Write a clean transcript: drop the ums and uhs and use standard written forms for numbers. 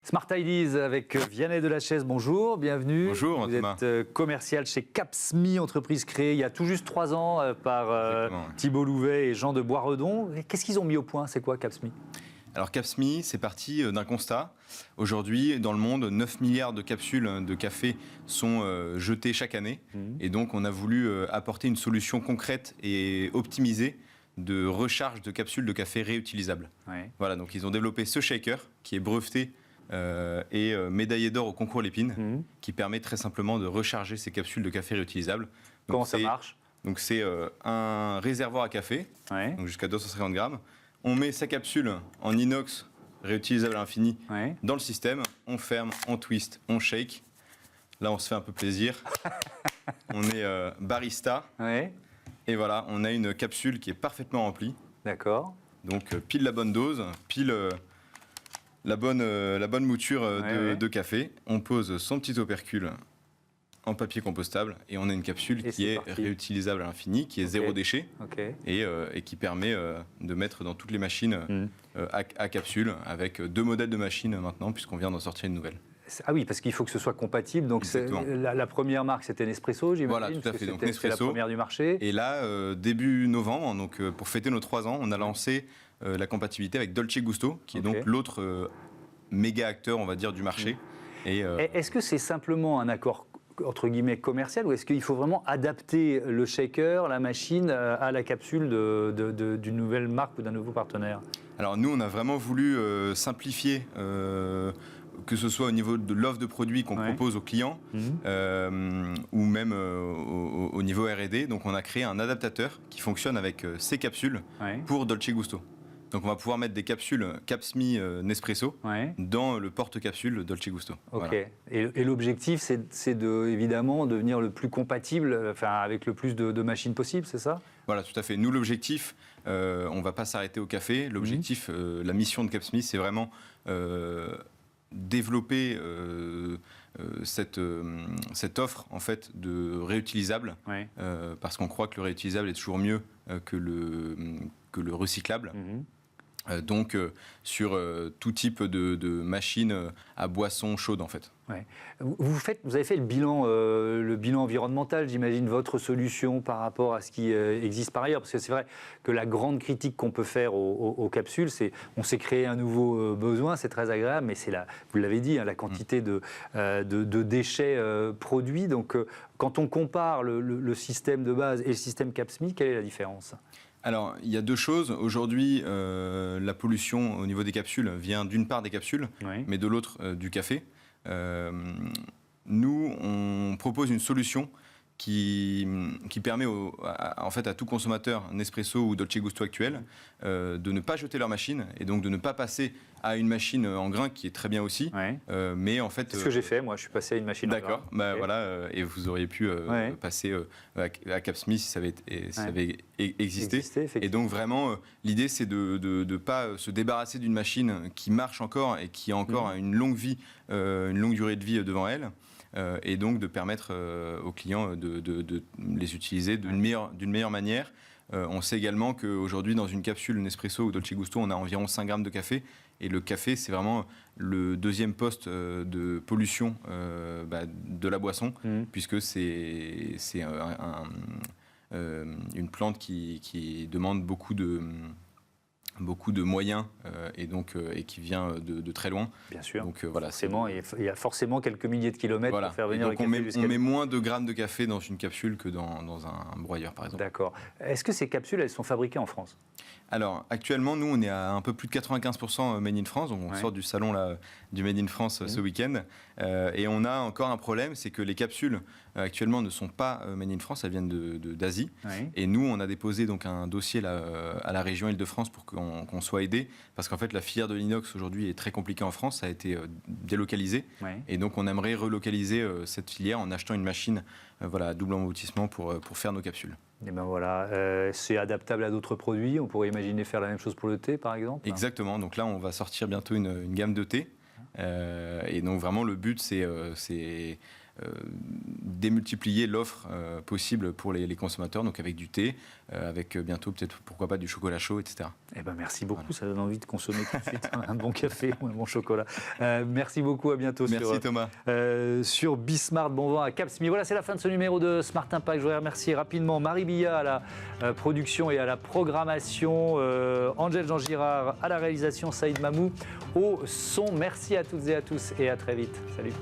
Smart Ideas avec Vianney Delachaise, bonjour, bienvenue. Bonjour, vous êtes commercial chez Capsmi, entreprise créée il y a tout juste 3 ans par Thibault Louvet et Jean de Boisredon. Qu'est-ce qu'ils ont mis au point? C'est quoi Capsmi? Alors Capsmi, c'est parti d'un constat. Aujourd'hui, dans le monde, 9 milliards de capsules de café sont jetées chaque année. Et donc, on a voulu apporter une solution concrète et optimisée de recharge de capsules de café réutilisables. Ouais. Voilà, donc ils ont développé ce shaker qui est breveté et médaillé d'or au concours Lépine, qui permet très simplement de recharger ces capsules de café réutilisables. Donc, comment ça marche? Donc c'est un réservoir à café, donc jusqu'à 250 grammes. On met sa capsule en inox réutilisable à l'infini dans le système, on ferme, on twist, on shake. Là, on se fait un peu plaisir. On est barista. Et voilà, on a une capsule qui est parfaitement remplie. D'accord. Donc pile la bonne dose, pile la bonne mouture de café. On pose son petit opercule en papier compostable et on a une capsule qui est réutilisable à l'infini, qui est zéro déchet et qui permet de mettre dans toutes les machines à capsule, avec 2 modèles de machines maintenant, puisqu'on vient d'en sortir une nouvelle. Ah oui, parce qu'il faut que ce soit compatible. Donc la première marque, c'était Nespresso, j'imagine. Voilà, tout à fait. Donc Nespresso, c'est la première du marché. Et là, début novembre, donc pour fêter nos 3 ans, on a lancé la compatibilité avec Dolce Gusto, qui est donc l'autre méga acteur, on va dire, du marché. Est-ce que c'est simplement un accord entre guillemets commercial, ou est-ce qu'il faut vraiment adapter le shaker, la machine, à la capsule d'une nouvelle marque ou d'un nouveau partenaire? Alors nous, on a vraiment voulu simplifier, que ce soit au niveau de l'offre de produits qu'on propose aux clients, ou même au niveau R&D. Donc on a créé un adaptateur qui fonctionne avec ces capsules pour Dolce Gusto. Donc on va pouvoir mettre des capsules Capsmi Nespresso dans le porte-capsule Dolce Gusto. Ok. Voilà. Et l'objectif, c'est évidemment de devenir le plus compatible, avec le plus de machines possible, c'est ça? Voilà, tout à fait. Nous, l'objectif, on ne va pas s'arrêter au café. L'objectif, la mission de Capsmi, c'est vraiment développer cette offre en fait de réutilisable, parce qu'on croit que le réutilisable est toujours mieux que le recyclable. Donc sur tout type de machines à boissons chaudes en fait. Vous avez fait le bilan environnemental, j'imagine, votre solution par rapport à ce qui existe par ailleurs, parce que c'est vrai que la grande critique qu'on peut faire aux capsules, c'est on s'est créé un nouveau besoin, c'est très agréable, mais c'est vous l'avez dit, la quantité de déchets produits. Donc quand on compare le système de base et le système Capsmi, quelle est la différence? Alors, il y a 2 choses. Aujourd'hui, la pollution au niveau des capsules vient d'une part des capsules, mais de l'autre du café. Nous, on propose une solution qui permet en fait à tout consommateur Nespresso ou Dolce Gusto actuel de ne pas jeter leur machine et donc de ne pas passer à une machine en grain qui est très bien aussi, mais en fait... C'est ce que j'ai fait, moi je suis passé à une machine en grain. D'accord, voilà, et vous auriez pu passer à Capsmi si ça avait existé. Et donc vraiment, l'idée c'est de ne pas se débarrasser d'une machine qui marche encore et qui a encore une longue vie, une longue durée de vie devant elle. Et donc de permettre aux clients de les utiliser d'une meilleure manière. On sait également qu'aujourd'hui, dans une capsule Nespresso ou Dolce Gusto, on a environ 5 grammes de café. Et le café, c'est vraiment le 2e poste de pollution de la boisson, puisque c'est une plante qui demande beaucoup de moyens et qui vient de très loin. Bien sûr. Donc voilà, il y a forcément quelques milliers de kilomètres pour faire venir le café. On met moins de grammes de café dans une capsule que dans un broyeur, par exemple. D'accord. Est-ce que ces capsules, elles sont fabriquées en France? Alors, actuellement, nous, on est à un peu plus de 95% Made in France. Donc, on sort du salon là, du Made in France ce week-end. Et on a encore un problème, c'est que les capsules, actuellement, ne sont pas Made in France. Elles viennent d'Asie. Et nous, on a déposé donc, un dossier là, à la région Île-de-France pour qu'on soit aidé. Parce qu'en fait, la filière de l'inox, aujourd'hui, est très compliquée en France. Ça a été délocalisé. Et donc, on aimerait relocaliser cette filière en achetant une machine à double emboutissement pour faire nos capsules. Et ben voilà, c'est adaptable à d'autres produits. On pourrait imaginer faire la même chose pour le thé, par exemple. Exactement. Donc là, on va sortir bientôt une gamme de thé. Et donc vraiment, le but, c'est démultiplier l'offre possible pour les consommateurs, donc avec du thé, avec bientôt peut-être pourquoi pas du chocolat chaud, etc. Eh ben merci beaucoup, ça donne envie de consommer tout de suite un bon café ou un bon chocolat. Merci beaucoup, à bientôt. Merci Thomas. Sur Bismart, bon vent à Capsmi. Voilà, c'est la fin de ce numéro de Smart Impact. Je voudrais remercier rapidement Marie Billat à la production et à la programmation, Angèle Jean Girard à la réalisation, Saïd Mamou au son. Merci à toutes et à tous et à très vite. Salut.